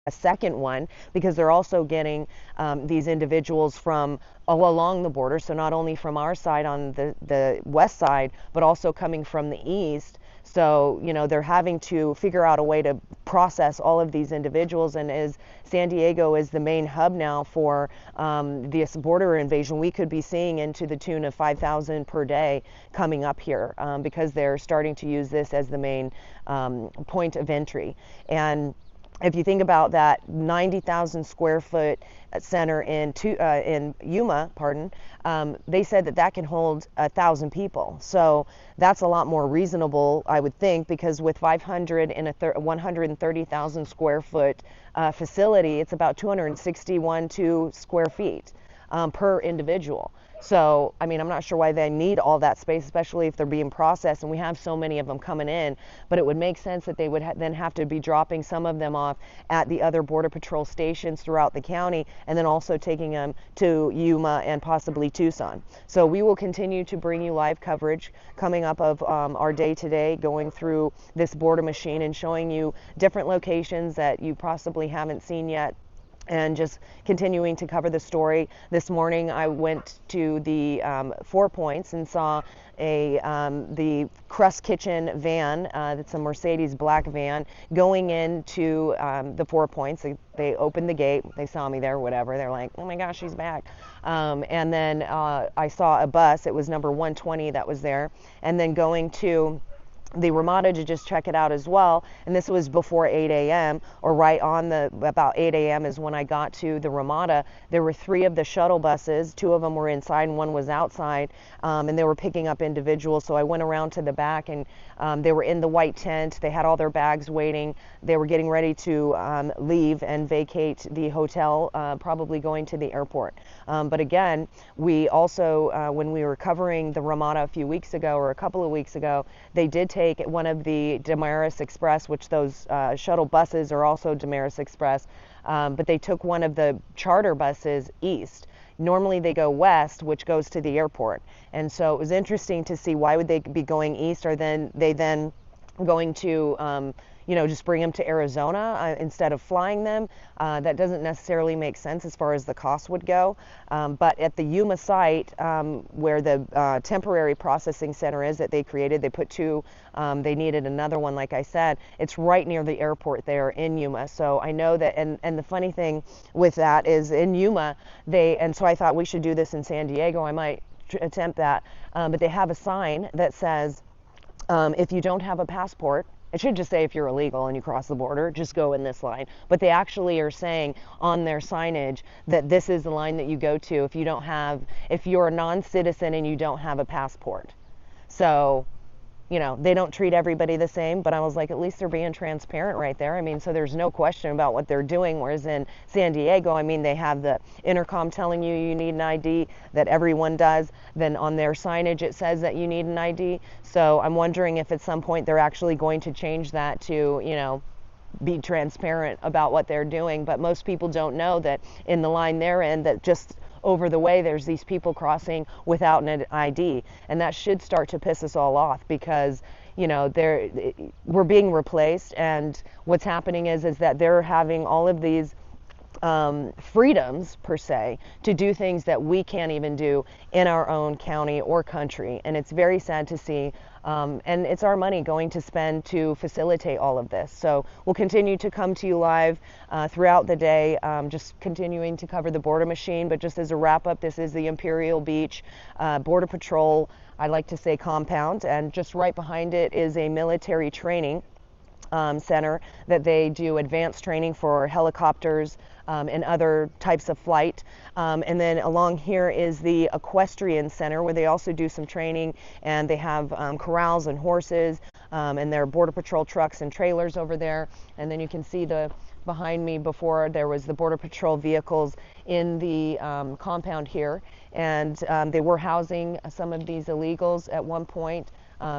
a second one, because they're also getting these individuals from all along the border, so not only from our side on the west side, but also coming from the east. So, they're having to figure out a way to process all of these individuals. And as San Diego is the main hub now for this border invasion, we could be seeing into the tune of 5,000 per day coming up here, because they're starting to use this as the main point of entry. And if you think about that 90,000 square foot center in Yuma, they said that can hold 1,000 people. So that's a lot more reasonable, I would think, because with 500 in a 130,000 square foot facility, it's about 261 square feet per individual. So, I mean, I'm not sure why they need all that space, especially if they're being processed, and we have so many of them coming in. But it would make sense that they would then have to be dropping some of them off at the other Border Patrol stations throughout the county, and then also taking them to Yuma and possibly Tucson. So we will continue to bring you live coverage coming up of our day-to-day, going through this border machine and showing you different locations that you possibly haven't seen yet, and just continuing to cover the story. This morning I went to the 4 Points and saw the Crust Kitchen van, that's a Mercedes black van, going into the 4 Points. They opened the gate, they saw me there, whatever, they're like, oh my gosh, she's back. And then I saw a bus, it was number 120 that was there, and then going to the Ramada to just check it out as well. And this was before 8 a.m. or right on about 8 a.m. is when I got to the Ramada. There were 3 of the shuttle buses. 2 of them were inside and 1 was outside, and they were picking up individuals. So I went around to the back, and they were in the white tent. They had all their bags waiting. They were getting ready to leave and vacate the hotel, probably going to the airport. But again, we also, when we were covering the Ramada a few weeks ago, or a couple of weeks ago, they did take one of the Damaris Express, which those shuttle buses are also Damaris Express, but they took one of the charter buses east. Normally they go west, which goes to the airport. And so it was interesting to see, why would they be going east? Are they then going to just bring them to Arizona instead of flying them? That doesn't necessarily make sense as far as the cost would go. But at the Yuma site, where the temporary processing center is that they created, they put 2, they needed another one, like I said. It's right near the airport there in Yuma. So I know that, and the funny thing with that is in Yuma, and so I thought we should do this in San Diego. I might attempt that. But they have a sign that says, if you don't have a passport, it should just say if you're illegal and you cross the border, just go in this line. But they actually are saying on their signage that this is the line that you go to if you're a non-citizen and you don't have a passport. So, they don't treat everybody the same, but I was like, at least they're being transparent right there. I mean, so there's no question about what they're doing. Whereas in San Diego, I mean, they have the intercom telling you need an ID, that everyone does. Then on their signage, it says that you need an ID. So I'm wondering if at some point they're actually going to change that to, be transparent about what they're doing. But most people don't know that in the line they're in, that just over the way there's these people crossing without an ID, and that should start to piss us all off, because we're being replaced, and what's happening is that they're having all of these freedoms per se to do things that we can't even do in our own county or country. And it's very sad to see, and it's our money going to spend to facilitate all of this. So we'll continue to come to you live throughout the day, just continuing to cover the border machine. But just as a wrap up, this is the Imperial Beach Border Patrol, I like to say, compound, and just right behind it is a military training center that they do advanced training for helicopters and other types of flight. And then along here is the equestrian center, where they also do some training, and they have corrals and horses, and their Border Patrol trucks and trailers over there. And then you can see behind me, before there was the Border Patrol vehicles in the compound here, and they were housing some of these illegals at one point.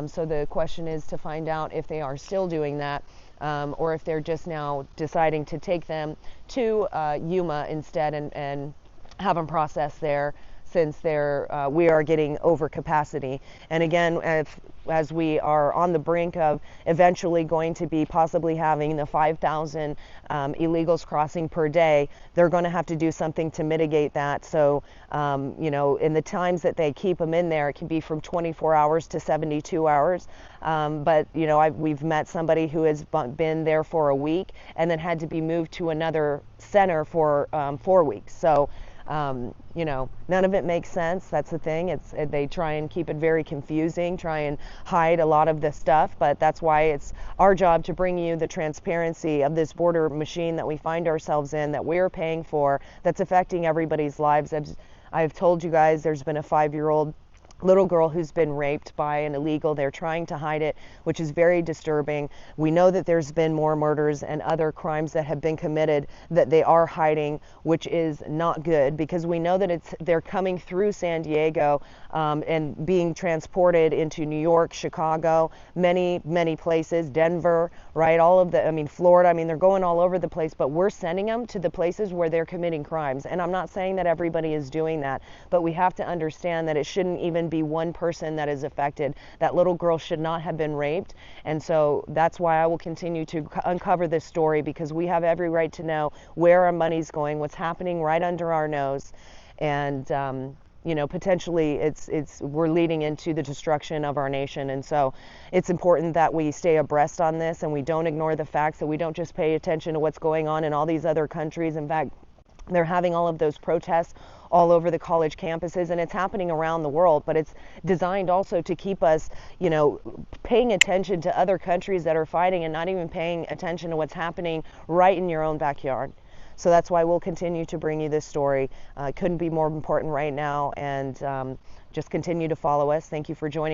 So the question is to find out if they are still doing that, or if they're just now deciding to take them to Yuma instead, and have them processed there. since we are getting over capacity. And again, as we are on the brink of eventually going to be possibly having the 5,000 illegals crossing per day, they're going to have to do something to mitigate that. So, in the times that they keep them in there, it can be from 24 hours to 72 hours. But, we've met somebody who has been there for a week and then had to be moved to another center for 4 weeks. So, none of it makes sense. That's the thing. They try and keep it very confusing, try and hide a lot of the stuff, but that's why it's our job to bring you the transparency of this border machine that we find ourselves in, that we're paying for, that's affecting everybody's lives. I've told you guys there's been a 5-year-old little girl who's been raped by an illegal. They're trying to hide it, which is very disturbing. We know that there's been more murders and other crimes that have been committed that they are hiding, which is not good, because we know that they're coming through San Diego and being transported into New York, Chicago, many places, Denver, right? Florida. They're going all over the place, but we're sending them to the places where they're committing crimes. And I'm not saying that everybody is doing that, but we have to understand that it shouldn't even be one person that is affected. That little girl should not have been raped. And so that's why I will continue to uncover this story, because we have every right to know where our money's going, what's happening right under our nose. And, potentially we're leading into the destruction of our nation. And so it's important that we stay abreast on this and we don't ignore the facts, that we don't just pay attention to what's going on in all these other countries. In fact, they're having all of those protests all over the college campuses, and it's happening around the world, but it's designed also to keep us, paying attention to other countries that are fighting and not even paying attention to what's happening right in your own backyard. So that's why we'll continue to bring you this story. Couldn't be more important right now, and just continue to follow us. Thank you for joining.